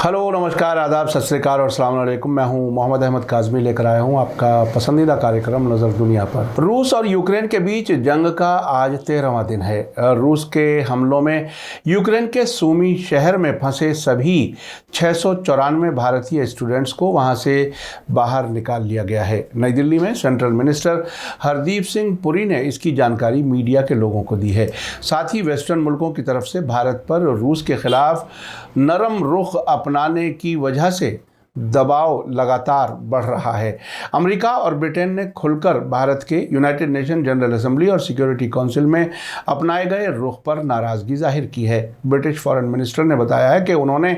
Hello, नमस्कार, आदाब, सत श्री अकाल और अस्सलाम वालेकुम। मैं हूं मोहम्मद अहमद काज़मी, लेकर आया हूं आपका पसंदीदा कार्यक्रम नज़र दुनिया पर। रूस और यूक्रेन के बीच जंग का आज 13वां दिन है। रूस के हमलों में यूक्रेन के सूमी शहर में फंसे सभी 694 भारतीय स्टूडेंट्स को वहां से बाहर निकाल लिया गया है। नई दिल्ली में सेंट्रल मिनिस्टर हरदीप सिंह पुरी ने इसकी जानकारी मीडिया के लोगों को दी है। साथ ही वेस्टर्न मुल्कों की तरफ से भारत पर रूस के खिलाफ नरम रुख अपनाने की वजह से दबाव लगातार बढ़ रहा है। अमेरिका और ब्रिटेन ने खुलकर भारत के यूनाइटेड नेशन जनरल असेंबली और सिक्योरिटी काउंसिल में अपनाए गए रुख पर नाराज़गी जाहिर की है। ब्रिटिश फॉरेन मिनिस्टर ने बताया है कि उन्होंने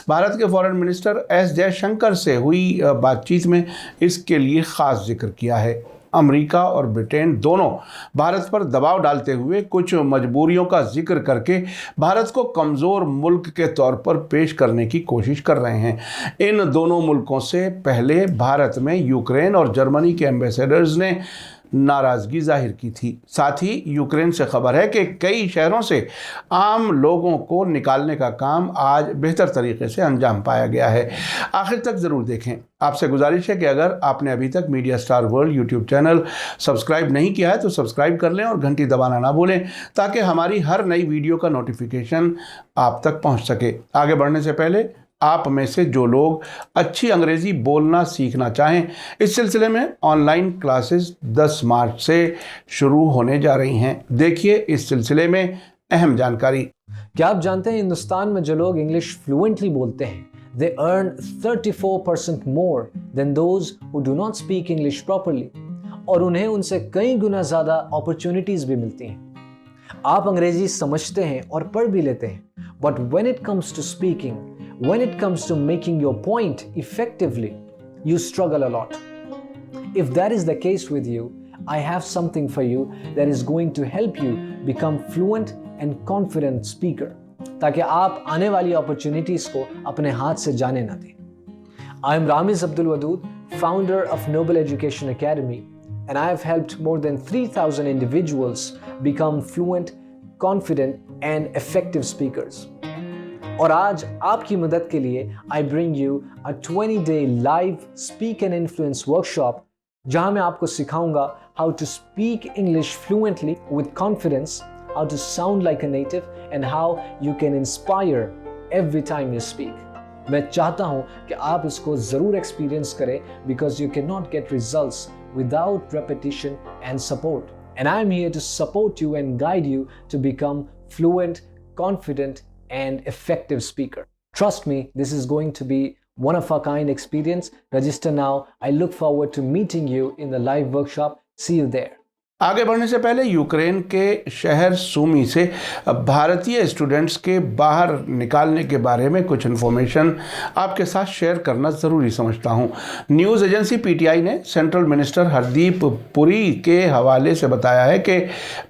भारत के फॉरेन मिनिस्टर एस जयशंकर से हुई बातचीत में इसके लिए ख़ास जिक्र किया है। अमेरिका और ब्रिटेन दोनों भारत पर दबाव डालते हुए कुछ मजबूरियों का जिक्र करके भारत को कमज़ोर मुल्क के तौर पर पेश करने की कोशिश कर रहे हैं। इन दोनों मुल्कों से पहले भारत में यूक्रेन और जर्मनी के एम्बेसडर्स ने नाराज़गी जाहिर की थी। साथ ही यूक्रेन से खबर है कि कई शहरों से आम लोगों को निकालने का काम आज बेहतर तरीके से अंजाम पाया गया है। आखिर तक ज़रूर देखें। आपसे गुजारिश है कि अगर आपने अभी तक media star world YouTube channel subscribe नहीं किया है तो सब्सक्राइब कर लें और घंटी दबाना ना भूलें, ताकि हमारी हर नई वीडियो का नोटिफिकेशन आप तक पहुंच सके। आगे बढ़ने से पहले आप में से जो लोग अच्छी अंग्रेज़ी बोलना सीखना चाहें, इस सिलसिले में ऑनलाइन क्लासेस 10 मार्च से शुरू होने जा रही हैं। देखिए इस सिलसिले में अहम जानकारी। क्या आप जानते हैं हिंदुस्तान में जो लोग इंग्लिश फ्लुएंटली बोलते हैं, they earn 34% more than those who do not speak English properly, और उन्हें उनसे कई गुना ज़्यादा अपॉर्चुनिटीज भी मिलती हैं। आप अंग्रेजी समझते हैं और पढ़ भी लेते हैं, but when it comes to speaking, when it comes to making your point effectively, you struggle a lot. If that is the case with you, I have something for you that is going to help you become fluent and confident speaker, ताकि आप आने वाली opportunities को अपने हाथ से जाने ना दें। I am Ramiz Abdul Wadud, founder of Noble Education Academy, and I have helped more than 3,000 individuals become fluent, confident and effective speakers. और आज आपकी मदद के लिए I bring you a 20-day live speak and influence workshop, जहां मैं आपको सिखाऊंगा how to speak English fluently with confidence, how to sound like a native and how you can inspire every time you speak. मैं चाहता हूं कि आप इसको जरूर एक्सपीरियंस करें, because you cannot get results without repetition and support. And I am here to support you and guide you to become fluent, confident and effective speaker. Trust me, this is going to be one of a kind experience. Register now. I look forward to meeting you in the live workshop. See you there. आगे बढ़ने से पहले Ukraine के शहर सूमी से भारतीय students के बाहर निकालने के बारे में कुछ इन्फॉर्मेशन आपके साथ शेयर करना ज़रूरी समझता हूं। न्यूज़ एजेंसी पीटीआई ने सेंट्रल मिनिस्टर हरदीप पुरी के हवाले से बताया है कि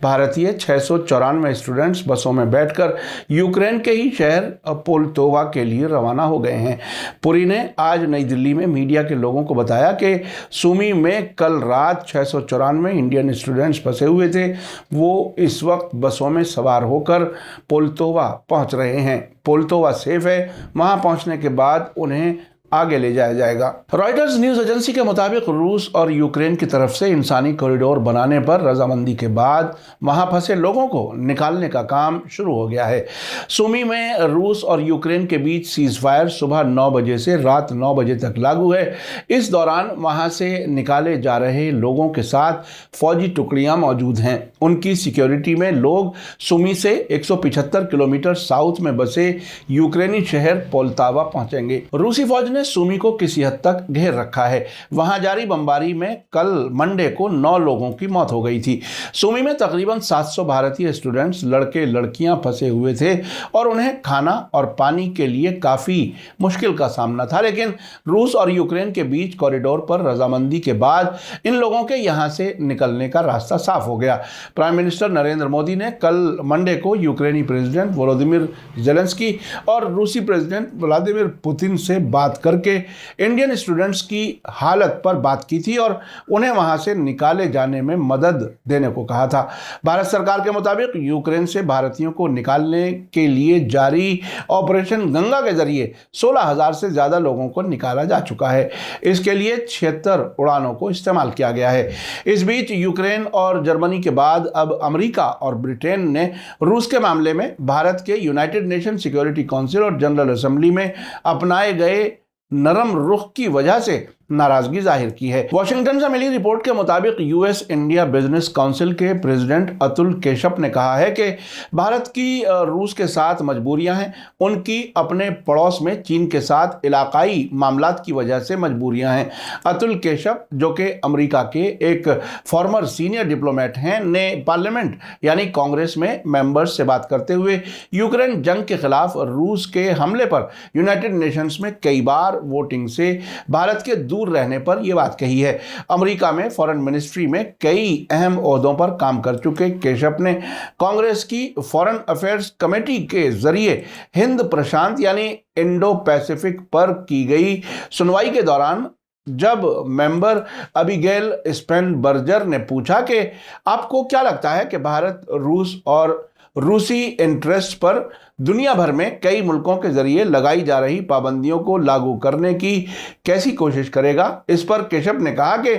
भारतीय 694 स्टूडेंट्स बसों में बैठकर यूक्रेन के ही शहर पोल्तोवा के लिए रवाना हो गए हैं। पुरी ने आज नई दिल्ली में मीडिया के लोगों को बताया कि सूमी में कल रात 694 इंडियन स्टूडेंट्स फंसे हुए थे। वो इस वक्त बसों में सवार होकर पोल्तोवा पहुंच रहे हैं। पोल्तोवा सेफ है, वहां पहुंचने के बाद उन्हें आगे ले जाया जाएगा। रॉयटर्स न्यूज़ एजेंसी के मुताबिक रूस और यूक्रेन की तरफ से इंसानी कॉरिडोर बनाने पर रजामंदी के बाद वहां फंसे लोगों को निकालने का काम शुरू हो गया है। सूमी में रूस और यूक्रेन के बीच सीज फायर सुबह 9 बजे से रात 9 बजे तक लागू है। इस दौरान वहां से निकाले जा रहे लोगों के साथ फौजी टुकड़ियां मौजूद हैं। उनकी सिक्योरिटी में लोग सूमी से 175 किलोमीटर साउथ में बसे यूक्रेनी शहर पोल्तावा पहुंचेंगे। रूसी फौज ने सूमी को किसी हद तक घेर रखा है। वहां जारी बमबारी में कल मंडे को 9 लोगों की मौत हो गई थी। सूमी में तकरीबन 700 भारतीय स्टूडेंट्स लड़के लड़कियां फंसे हुए थे और उन्हें खाना और पानी के लिए काफ़ी मुश्किल का सामना था, लेकिन रूस और यूक्रेन के बीच कॉरिडोर पर रजामंदी के बाद इन लोगों के यहां से निकलने का रास्ता साफ हो गया। प्राइम मिनिस्टर नरेंद्र मोदी ने कल मंडे को यूक्रेनी प्रेसिडेंट वोलोदिमिर जेलेंस्की और रूसी प्रेसिडेंट व्लादिमीर पुतिन से बात करके इंडियन स्टूडेंट्स की हालत पर बात की थी और उन्हें वहां से निकाले जाने में मदद देने को कहा था। भारत सरकार के मुताबिक यूक्रेन से भारतीयों को निकालने के लिए जारी ऑपरेशन गंगा के जरिए 16,000 से ज़्यादा लोगों को निकाला जा चुका है। इसके लिए 76 उड़ानों को इस्तेमाल किया गया है। इस बीच यूक्रेन और जर्मनी के बाद अब अमेरिका और ब्रिटेन ने रूस के मामले में भारत के यूनाइटेड नेशन सिक्योरिटी काउंसिल और जनरल असेंबली में अपनाए गए नरम रुख की वजह से नाराजगी जाहिर की है। वॉशिंगटन से मिली रिपोर्ट के मुताबिक यूएस इंडिया बिजनेस काउंसिल के प्रेसिडेंट अतुल केशप ने कहा है कि भारत की रूस के साथ मजबूरियां हैं, उनकी अपने पड़ोस में चीन के साथ इलाकाई मामलात की वजह से मजबूरियां हैं। अतुल केशप, जो कि अमेरिका के एक फॉर्मर सीनियर डिप्लोमेट हैं, ने पार्लियामेंट यानी कांग्रेस में मेंबर्स से बात करते हुए यूक्रेन जंग के खिलाफ रूस के हमले पर यूनाइटेड नेशंस में कई बार वोटिंग से भारत के दूर रहने पर यह बात कही है। अमेरिका में फॉरेन मिनिस्ट्री में कई अहम ओहदों पर काम कर चुके केशप ने कांग्रेस की फॉरेन अफेयर्स कमेटी के जरिए हिंद प्रशांत यानी इंडो पैसिफिक पर की गई सुनवाई के दौरान जब मेंबर अबिगेल स्पेनबर्जर ने पूछा कि आपको क्या लगता है कि भारत रूस और रूसी इंटरेस्ट पर दुनिया भर में कई मुल्कों के जरिए लगाई जा रही पाबंदियों को लागू करने की कैसी कोशिश करेगा, इस पर केशप ने कहा कि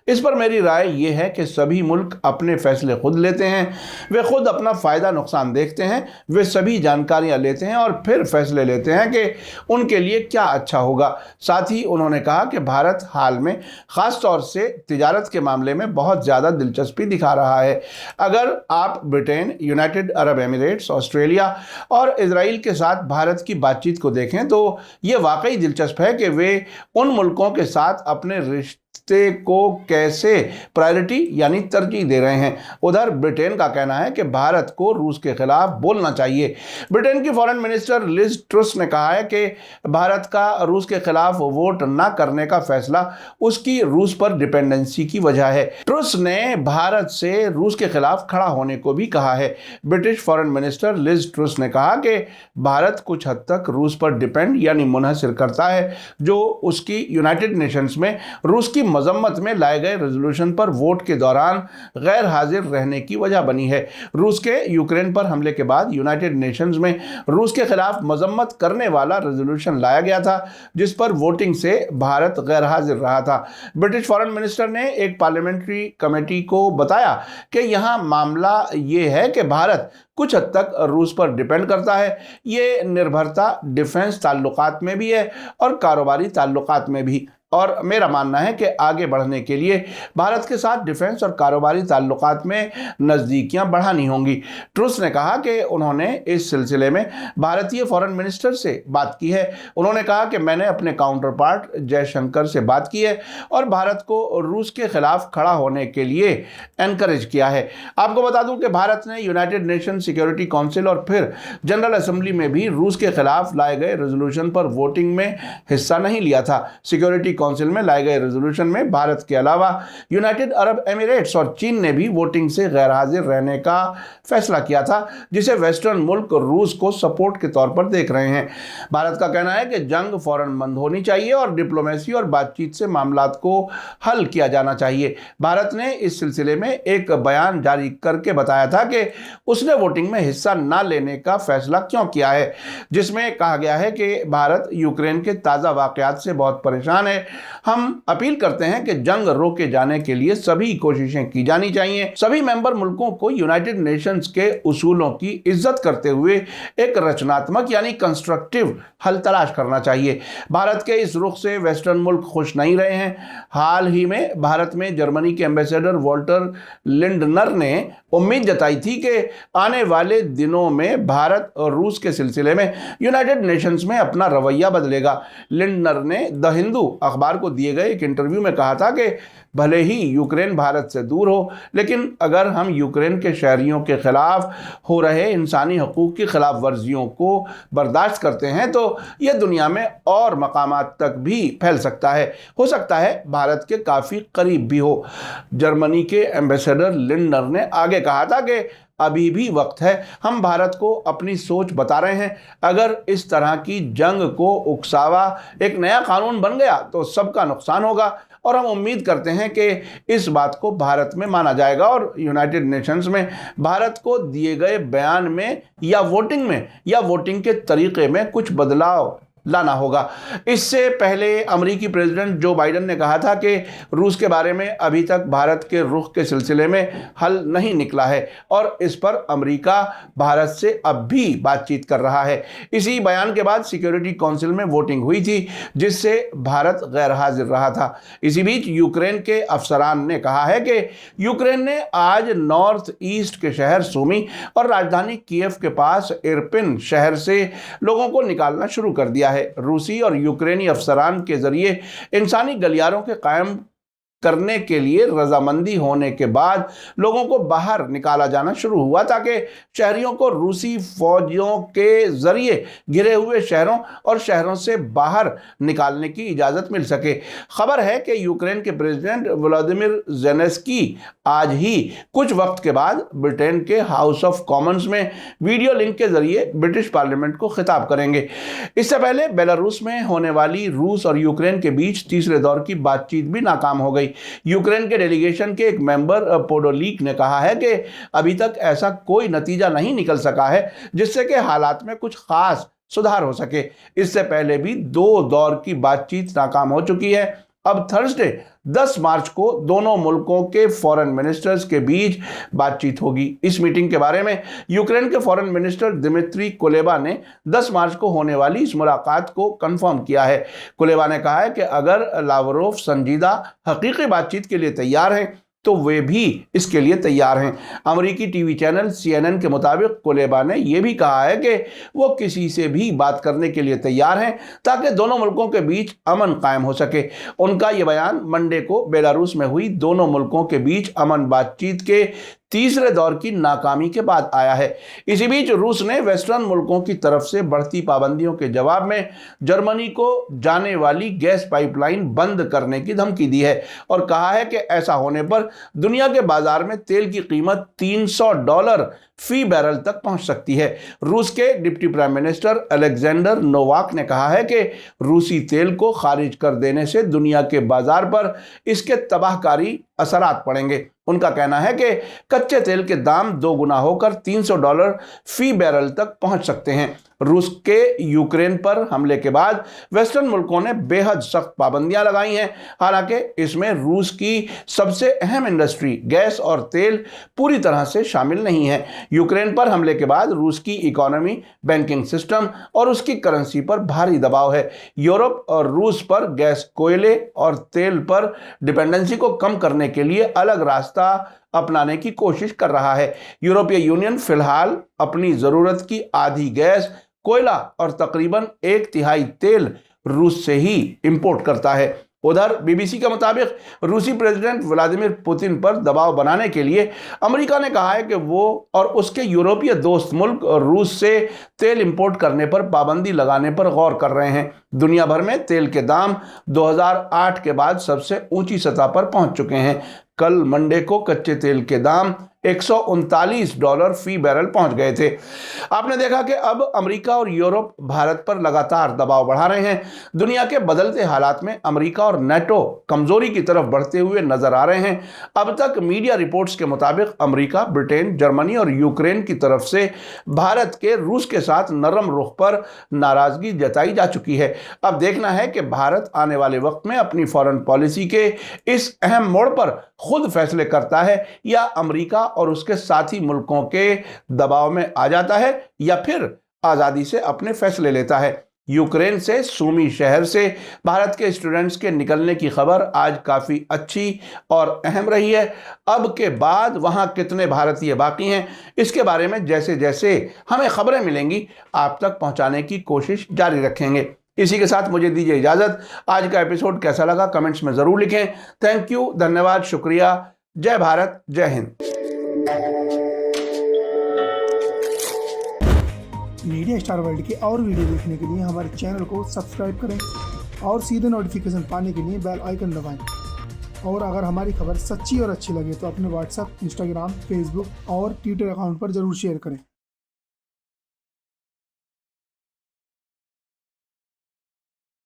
इस पर मेरी राय यह है कि सभी मुल्क अपने फैसले खुद लेते हैं, वे खुद अपना फ़ायदा नुकसान देखते हैं, वे सभी जानकारियां लेते हैं और फिर फैसले लेते हैं कि उनके लिए क्या अच्छा होगा। साथ ही उन्होंने कहा कि भारत हाल में ख़ास तौर से तिजारत के मामले में बहुत ज़्यादा दिलचस्पी दिखा रहा है। अगर आप Britain, United Arab Emirates, Australia और इजराइल के साथ भारत की बातचीत को देखें तो ये वाकई दिलचस्प है कि वे उन मुल्कों के साथ अपने रिश्ते को कैसे प्रायोरिटी यानी तरजीह दे रहे हैं। उधर ब्रिटेन का कहना है कि भारत को रूस के खिलाफ बोलना चाहिए। ब्रिटेन की फॉरेन मिनिस्टर लिज ट्रुस ने कहा है कि भारत का रूस के खिलाफ वोट न करने का फैसला उसकी रूस पर डिपेंडेंसी की वजह है। ट्रुस ने भारत से रूस के खिलाफ खड़ा होने को भी कहा है। British foreign minister Liz Truss ने कहा कि भारत कुछ हद तक रूस पर डिपेंड यानी मुनहसिर करता है, जो उसकी यूनाइटेड नेशंस में रूस की मजम्मत में लाए गए रेजोल्यूशन पर वोट के दौरान गैर हाजिर रहने की वजह बनी है। रूस के यूक्रेन पर हमले के बाद यूनाइटेड नेशंस में रूस के खिलाफ मजम्मत करने वाला रेजोल्यूशन लाया गया था, जिस पर वोटिंग से भारत गैर हाजिर रहा था। ब्रिटिश फॉरेन मिनिस्टर ने एक पार्लियामेंट्री कमेटी को बताया कि यहाँ मामला ये है कि भारत कुछ हद तक रूस पर डिपेंड करता है। ये निर्भरता डिफेंस ताल्लुकात में भी है और कारोबारी ताल्लुकात में भी, और मेरा मानना है कि आगे बढ़ने के लिए भारत के साथ डिफेंस और कारोबारी ताल्लुकात में नज़दीकियां बढ़ानी होंगी। ट्रुस ने कहा कि उन्होंने इस सिलसिले में भारतीय फॉरेन मिनिस्टर से बात की है। उन्होंने कहा कि मैंने अपने काउंटर पार्ट जयशंकर से बात की है और भारत को रूस के खिलाफ खड़ा होने के लिए एनकरेज किया है। आपको बता दूं कि भारत ने यूनाइटेड नेशन सिक्योरिटी काउंसिल और फिर जनरल असेंबली में भी रूस के खिलाफ लाए गए रेजोल्यूशन पर वोटिंग में हिस्सा नहीं लिया था। सिक्योरिटी काउंसिल में लाए गए रेजोल्यूशन में भारत के अलावा यूनाइटेड अरब एमिरेट्स और चीन ने भी वोटिंग से गैर हाजिर रहने का फैसला किया था, जिसे वेस्टर्न मुल्क रूस को सपोर्ट के तौर पर देख रहे हैं। भारत का कहना है कि जंग फौरन बंद होनी चाहिए और डिप्लोमेसी और बातचीत से मामलात को हल किया जाना चाहिए। भारत ने इस सिलसिले में एक बयान जारी करके बताया था कि उसने वोटिंग में हिस्सा न लेने का फैसला क्यों किया है, जिसमें कहा गया है कि भारत यूक्रेन के ताज़ा वाकयात से बहुत परेशान है। हम अपील करते हैं कि जंग रोके जाने के लिए सभी कोशिशें की जानी चाहिए। सभी मेंबर मुल्कों को यूनाइटेड नेशंस के उसूलों की इज्जत करते हुए एक रचनात्मक यानी कंस्ट्रक्टिव हल तलाश करना चाहिए। भारत के इस रुख से वेस्टर्न मुल्क खुश नहीं रहे हैं। हाल ही में भारत में जर्मनी के एम्बेसडर वॉल्टर लिंडनर ने उम्मीद जताई थी कि आने वाले दिनों में भारत और रूस के सिलसिले में यूनाइटेड नेशंस में अपना रवैया बदलेगा। लिंडनर ने द हिंदू अखबार को दिए गए एक इंटरव्यू में कहा था कि भले ही यूक्रेन भारत से दूर हो, लेकिन अगर हम यूक्रेन के शहरियों के खिलाफ हो रहे इंसानी हकूक़ की खिलाफ वर्जियों को बर्दाश्त करते हैं तो यह दुनिया में और मकामात तक भी फैल सकता है। हो सकता है भारत के काफ़ी करीब भी हो। जर्मनी के एम्बेसडर लिंडनर ने आगे कहा था कि अभी भी वक्त है। हम भारत को अपनी सोच बता रहे हैं। अगर इस तरह की जंग को उकसावा एक नया कानून बन गया तो सबका नुकसान होगा और हम उम्मीद करते हैं कि इस बात को भारत में माना जाएगा और यूनाइटेड नेशंस में भारत को दिए गए बयान में या वोटिंग के तरीके में कुछ बदलाव लाना होगा। इससे पहले अमेरिकी प्रेसिडेंट जो बाइडेन ने कहा था कि रूस के बारे में अभी तक भारत के रुख के सिलसिले में हल नहीं निकला है और इस पर अमेरिका भारत से अब भी बातचीत कर रहा है। इसी बयान के बाद सिक्योरिटी काउंसिल में वोटिंग हुई थी जिससे भारत गैर हाजिर रहा था। इसी बीच यूक्रेन के अफसरान ने कहा है कि यूक्रेन ने आज नॉर्थ ईस्ट के शहर सूमी और राजधानी कीव के पास इरपिन शहर से लोगों को निकालना शुरू कर दिया है। रूसी और यूक्रेनी अफसरान के जरिए इंसानी गलियारों के कायम करने के लिए रजामंदी होने के बाद लोगों को बाहर निकाला जाना शुरू हुआ ताकि शहरियों को रूसी फौजियों के जरिए घिरे हुए शहरों और शहरों से बाहर निकालने की इजाज़त मिल सके। खबर है कि यूक्रेन के प्रेसिडेंट व्लादिमीर ज़ेलेंस्की आज ही कुछ वक्त के बाद ब्रिटेन के हाउस ऑफ कॉमन्स में वीडियो लिंक के जरिए ब्रिटिश पार्लियामेंट को खिताब करेंगे। इससे पहले बेलारूस में होने वाली रूस और यूक्रेन के बीच तीसरे दौर की बातचीत भी नाकाम हो गई। यूक्रेन के डेलीगेशन के एक मेंबर पोडोलिक ने कहा है कि अभी तक ऐसा कोई नतीजा नहीं निकल सका है जिससे कि हालात में कुछ खास सुधार हो सके। इससे पहले भी 2 दौर की बातचीत नाकाम हो चुकी है। अब थर्सडे 10 मार्च को दोनों मुल्कों के फॉरेन मिनिस्टर्स के बीच बातचीत होगी। इस मीटिंग के बारे में यूक्रेन के फॉरेन मिनिस्टर दिमित्री कुलेबा ने 10 मार्च को होने वाली इस मुलाकात को कंफर्म किया है। कुलेबा ने कहा है कि अगर लावरोव संजीदा हकीकी बातचीत के लिए तैयार हैं तो वे भी इसके लिए तैयार हैं। अमेरिकी टीवी चैनल CNN के मुताबिक कुलेबा ने यह भी कहा है कि वो किसी से भी बात करने के लिए तैयार हैं ताकि दोनों मुल्कों के बीच अमन कायम हो सके। उनका यह बयान मंडे को बेलारूस में हुई दोनों मुल्कों के बीच अमन बातचीत के तीसरे दौर की नाकामी के बाद आया है। इसी बीच रूस ने वेस्टर्न मुल्कों की तरफ से बढ़ती पाबंदियों के जवाब में जर्मनी को जाने वाली गैस पाइपलाइन बंद करने की धमकी दी है और कहा है कि ऐसा होने पर दुनिया के बाजार में तेल की कीमत $300 फी बैरल तक पहुंच सकती है। रूस के deputy prime minister Alexander Novak ने कहा है कि रूसी तेल को खारिज कर देने से दुनिया के बाजार पर इसके तबाहकारी असरात पड़ेंगे। उनका कहना है कि कच्चे तेल के दाम 2 गुना होकर $300 फी बैरल तक पहुंच सकते हैं। रूस के यूक्रेन पर हमले के बाद वेस्टर्न मुल्कों ने बेहद सख्त पाबंदियां लगाई हैं। हालांकि इसमें रूस की सबसे अहम इंडस्ट्री गैस और तेल पूरी तरह से शामिल नहीं है। यूक्रेन पर हमले के बाद रूस की इकोनॉमी, बैंकिंग सिस्टम और उसकी करेंसी पर भारी दबाव है। यूरोप और रूस पर गैस, कोयले और तेल पर डिपेंडेंसी को कम करने के लिए अलग रास्ता अपनाने की कोशिश कर रहा है। यूरोपीय यूनियन फिलहाल अपनी जरूरत की आधी गैस, कोयला और तकरीबन 1/3 तेल रूस से ही इंपोर्ट करता है। उधर बीबीसी के मुताबिक रूसी प्रेसिडेंट व्लादिमीर पुतिन पर दबाव बनाने के लिए अमेरिका ने कहा है कि वो और उसके यूरोपीय दोस्त मुल्क रूस से तेल इंपोर्ट करने पर पाबंदी लगाने पर गौर कर रहे हैं। दुनिया भर में तेल के दाम 2008 के बाद सबसे ऊंची सतह पर पहुंच चुके हैं। कल मंडे को कच्चे तेल के दाम $139 फी बैरल पहुंच गए थे। आपने देखा कि अब अमेरिका और यूरोप भारत पर लगातार दबाव बढ़ा रहे हैं। दुनिया के बदलते हालात में अमेरिका और नेटो कमजोरी की तरफ बढ़ते हुए नजर आ रहे हैं। अब तक मीडिया रिपोर्ट्स के मुताबिक अमेरिका, ब्रिटेन, जर्मनी और यूक्रेन की तरफ से भारत के रूस के साथ नरम रुख पर नाराजगी जताई जा चुकी है। अब देखना है कि भारत आने वाले वक्त में अपनी फॉरेन पॉलिसी के इस अहम मोड़ पर खुद फैसले करता है या अमेरिका और उसके साथी मुल्कों के दबाव में आ जाता है या फिर आजादी से अपने फैसले लेता है। यूक्रेन से सूमी शहर से भारत के स्टूडेंट्स के निकलने की खबर आज काफ़ी अच्छी और अहम रही है। अब के बाद वहाँ कितने भारतीय बाकी हैं, इसके बारे में जैसे जैसे हमें खबरें मिलेंगी आप तक पहुँचाने की कोशिश जारी रखेंगे। इसी के साथ मुझे दीजिए इजाज़त। आज का एपिसोड कैसा लगा कमेंट्स में ज़रूर लिखें। थैंक यू, धन्यवाद, शुक्रिया। जय भारत, जय हिंद। मीडिया स्टार वर्ल्ड के और वीडियो देखने के लिए हमारे चैनल को सब्सक्राइब करें और सीधे नोटिफिकेशन पाने के लिए बेल आइकन दबाएं। और अगर हमारी खबर सच्ची और अच्छी लगे तो अपने व्हाट्सएप, इंस्टाग्राम, फेसबुक और ट्विटर अकाउंट पर जरूर शेयर करें।